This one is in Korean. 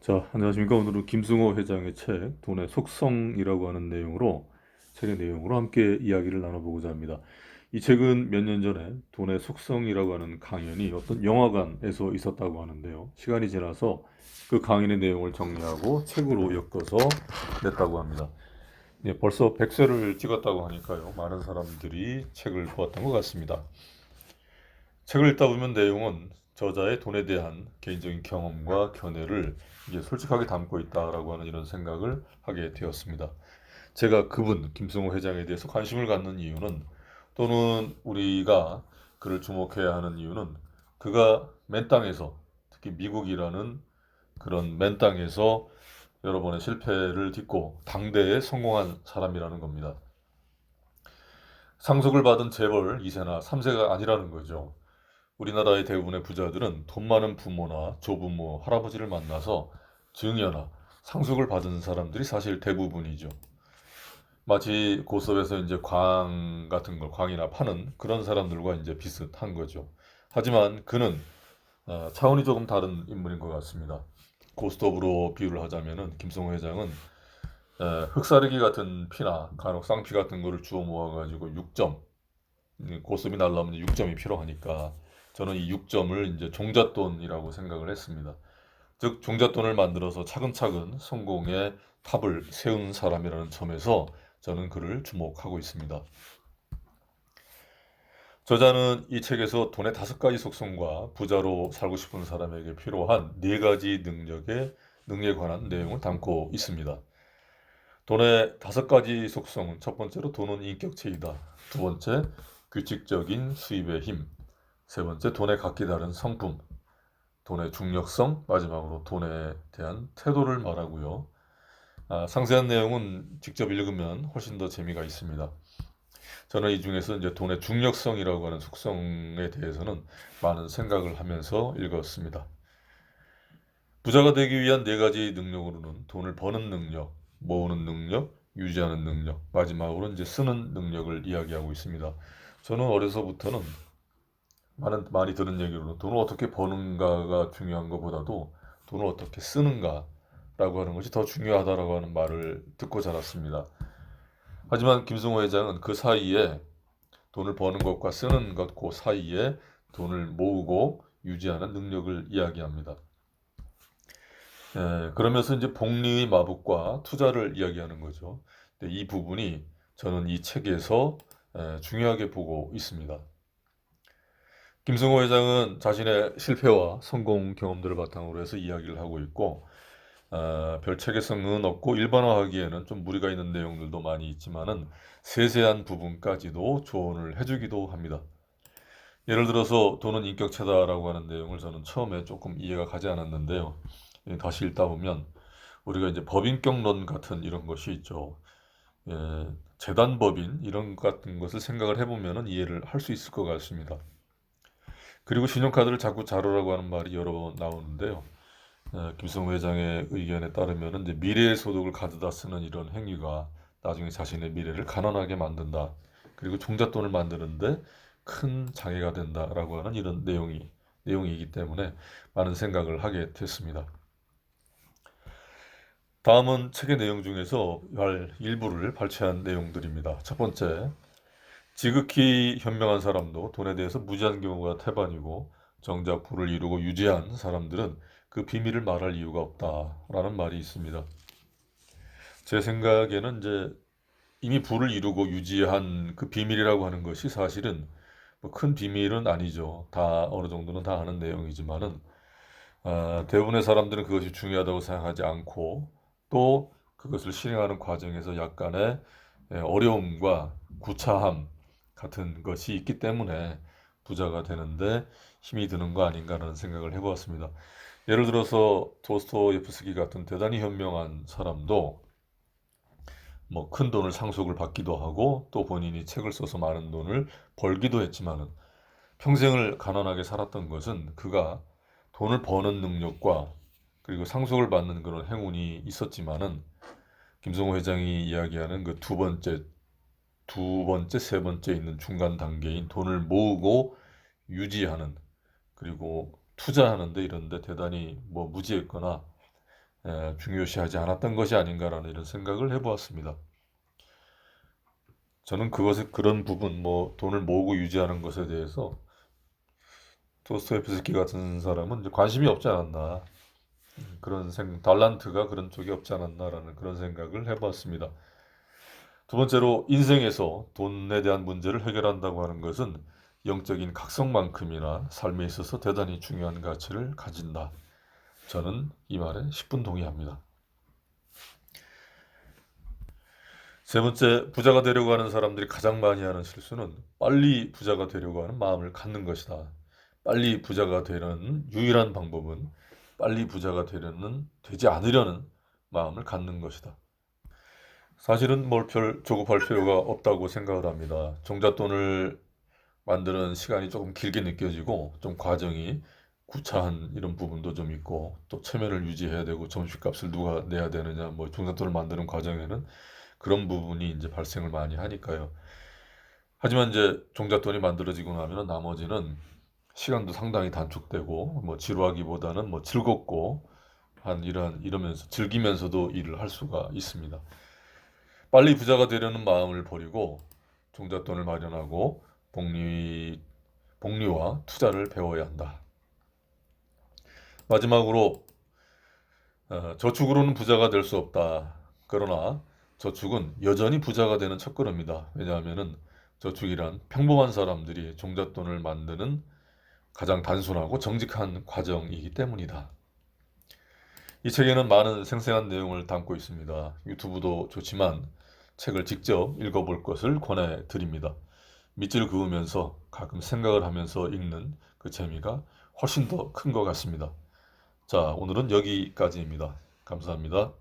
자, 안녕하십니까. 오늘은 김승호 회장의 책 돈의 속성이라고 하는 책의 내용으로 함께 이야기를 나눠보고자 합니다. 이 책은 몇 년 전에 돈의 속성이라고 하는 강연이 어떤 영화관에서 있었다고 하는데요. 시간이 지나서 그 강연의 내용을 정리하고 책으로 엮어서 냈다고 합니다. 벌써 100세를 찍었다고 하니까요. 많은 사람들이 책을 보았던 것 같습니다. 책을 읽다 보면 내용은 저자의 돈에 대한 개인적인 경험과 견해를 이게 솔직하게 담고 있다라고 하는 이런 생각을 하게 되었습니다. 제가 그분 김승호 회장에 대해서 관심을 갖는 이유는, 또는 우리가 그를 주목해야 하는 이유는, 그가 맨 땅에서, 특히 미국이라는 그런 맨 땅에서 여러 번의 실패를 딛고 당대에 성공한 사람이라는 겁니다. 상속을 받은 재벌 2세나 3세가 아니라는 거죠. 우리나라의 대부분의 부자들은 돈 많은 부모나 조부모, 할아버지를 만나서 증여나 상속을 받은 사람들이 사실 대부분이죠. 마치 고스톱에서 이제 광 같은 걸, 광이나 파는 그런 사람들과 이제 비슷한 거죠. 하지만 그는 차원이 조금 다른 인물인 것 같습니다. 고스톱으로 비유를 하자면은 김성호 회장은 흑사르기 같은 피나 간혹 쌍피 같은 거를 주워 모아가지고 6점, 고스톱이 날라오면 6점이 필요하니까 저는 이 6점을 이제 종잣돈이라고 생각을 했습니다. 즉 종잣돈을 만들어서 차근차근 성공의 탑을 세운 사람이라는 점에서 저는 그를 주목하고 있습니다. 저자는 이 책에서 돈의 5가지 속성과 부자로 살고 싶은 사람에게 필요한 4가지 능력에 관한 내용을 담고 있습니다. 돈의 5가지 속성은, 첫 번째로 돈은 인격체이다. 두 번째, 규칙적인 수입의 힘. 세 번째, 돈의 각기 다른 성품. 돈의 중력성. 마지막으로 돈에 대한 태도를 말하고요. 상세한 내용은 직접 읽으면 훨씬 더 재미가 있습니다. 저는 이 중에서 이제 돈의 중력성이라고 하는 속성에 대해서는 많은 생각을 하면서 읽었습니다. 부자가 되기 위한 4가지 능력으로는 돈을 버는 능력, 모으는 능력, 유지하는 능력, 마지막으로 이제 쓰는 능력을 이야기하고 있습니다. 저는 어려서부터는 많이 들은 얘기로는 돈을 어떻게 버는가가 중요한 것보다도 돈을 어떻게 쓰는가라고 하는 것이 더 중요하다라고 하는 말을 듣고 자랐습니다. 하지만 김승호 회장은 그 사이에, 돈을 버는 것과 쓰는 것 그 사이에 돈을 모으고 유지하는 능력을 이야기합니다. 그러면서 이제 복리의 마법과 투자를 이야기하는 거죠. 근데 이 부분이 저는 이 책에서 중요하게 보고 있습니다. 김승호 회장은 자신의 실패와 성공 경험들을 바탕으로 해서 이야기를 하고 있고, 별 체계성은 없고 일반화하기에는 좀 무리가 있는 내용들도 많이 있지만은 세세한 부분까지도 조언을 해주기도 합니다. 예를 들어서 돈은 인격체다라고 하는 내용을 저는 처음에 조금 이해가 가지 않았는데요. 다시 읽다 보면 우리가 이제 법인격론 같은 이런 것이 있죠. 재단법인 이런 같은 것을 생각을 해보면 이해를 할 수 있을 것 같습니다. 그리고 신용카드를 자꾸 자로라고 하는 말이 여러 번 나오는데요. 김성호 회장의 의견에 따르면 이제 미래의 소득을 가져다 쓰는 이런 행위가 나중에 자신의 미래를 가난하게 만든다. 그리고 종잣돈을 만드는데 큰 장애가 된다라고 하는 이런 내용이기 때문에 많은 생각을 하게 됐습니다. 다음은 책의 내용 중에서 일부를 발췌한 내용들입니다. 첫 번째, 지극히 현명한 사람도 돈에 대해서 무지한 경우가 태반이고, 정작 부를 이루고 유지한 사람들은 그 비밀을 말할 이유가 없다라는 말이 있습니다. 제 생각에는 이제 이미 부를 이루고 유지한 그 비밀이라고 하는 것이 사실은 뭐 큰 비밀은 아니죠. 다 어느 정도는 다 아는 내용이지만은 대부분의 사람들은 그것이 중요하다고 생각하지 않고, 또 그것을 실행하는 과정에서 약간의 어려움과 구차함 같은 것이 있기 때문에 부자가 되는데 힘이 드는 거 아닌가라는 생각을 해보았습니다. 예를 들어서 도스토옙스키 같은 대단히 현명한 사람도 뭐 큰 돈을 상속을 받기도 하고, 또 본인이 책을 써서 많은 돈을 벌기도 했지만은 평생을 가난하게 살았던 것은 그가 돈을 버는 능력과 그리고 상속을 받는 그런 행운이 있었지만은, 김성호 회장이 이야기하는 그 두 번째, 세 번째 있는 중간 단계인 돈을 모으고 유지하는, 그리고 투자하는데 이런데 대단히 뭐 무지했거나 중요시하지 않았던 것이 아닌가라는 이런 생각을 해보았습니다. 저는 그런 부분, 뭐 돈을 모으고 유지하는 것에 대해서 도스토옙스키 같은 사람은 이제 관심이 없지 않았나, 달란트가 그런 쪽이 없지 않았나라는 그런 생각을 해보았습니다. 두 번째로, 인생에서 돈에 대한 문제를 해결한다고 하는 것은 영적인 각성만큼이나 삶에 있어서 대단히 중요한 가치를 가진다. 저는 이 말에 10분 동의합니다. 세 번째, 부자가 되려고 하는 사람들이 가장 많이 하는 실수는 빨리 부자가 되려고 하는 마음을 갖는 것이다. 빨리 부자가 되는 유일한 방법은 빨리 부자가 되지 않으려는 마음을 갖는 것이다. 사실은 별 조급할 필요가 없다고 생각을 합니다. 종잣돈을 만드는 시간이 조금 길게 느껴지고 좀 과정이 구차한 이런 부분도 좀 있고, 또 체면을 유지해야 되고 점심값을 누가 내야 되느냐, 뭐 종잣돈을 만드는 과정에는 그런 부분이 이제 발생을 많이 하니까요. 하지만 이제 종잣돈이 만들어지고 나면 나머지는 시간도 상당히 단축되고, 뭐 지루하기보다는 뭐 즐겁고 이러면서 즐기면서도 일을 할 수가 있습니다. 빨리 부자가 되려는 마음을 버리고 종잣돈을 마련하고 복리와 투자를 배워야 한다. 마지막으로, 저축으로는 부자가 될 수 없다. 그러나 저축은 여전히 부자가 되는 첫걸음이다. 왜냐하면 저축이란 평범한 사람들이 종잣돈을 만드는 가장 단순하고 정직한 과정이기 때문이다. 이 책에는 많은 생생한 내용을 담고 있습니다. 유튜브도 좋지만 책을 직접 읽어볼 것을 권해드립니다. 밑줄 그으면서 가끔 생각을 하면서 읽는 그 재미가 훨씬 더 큰 것 같습니다. 자, 오늘은 여기까지입니다. 감사합니다.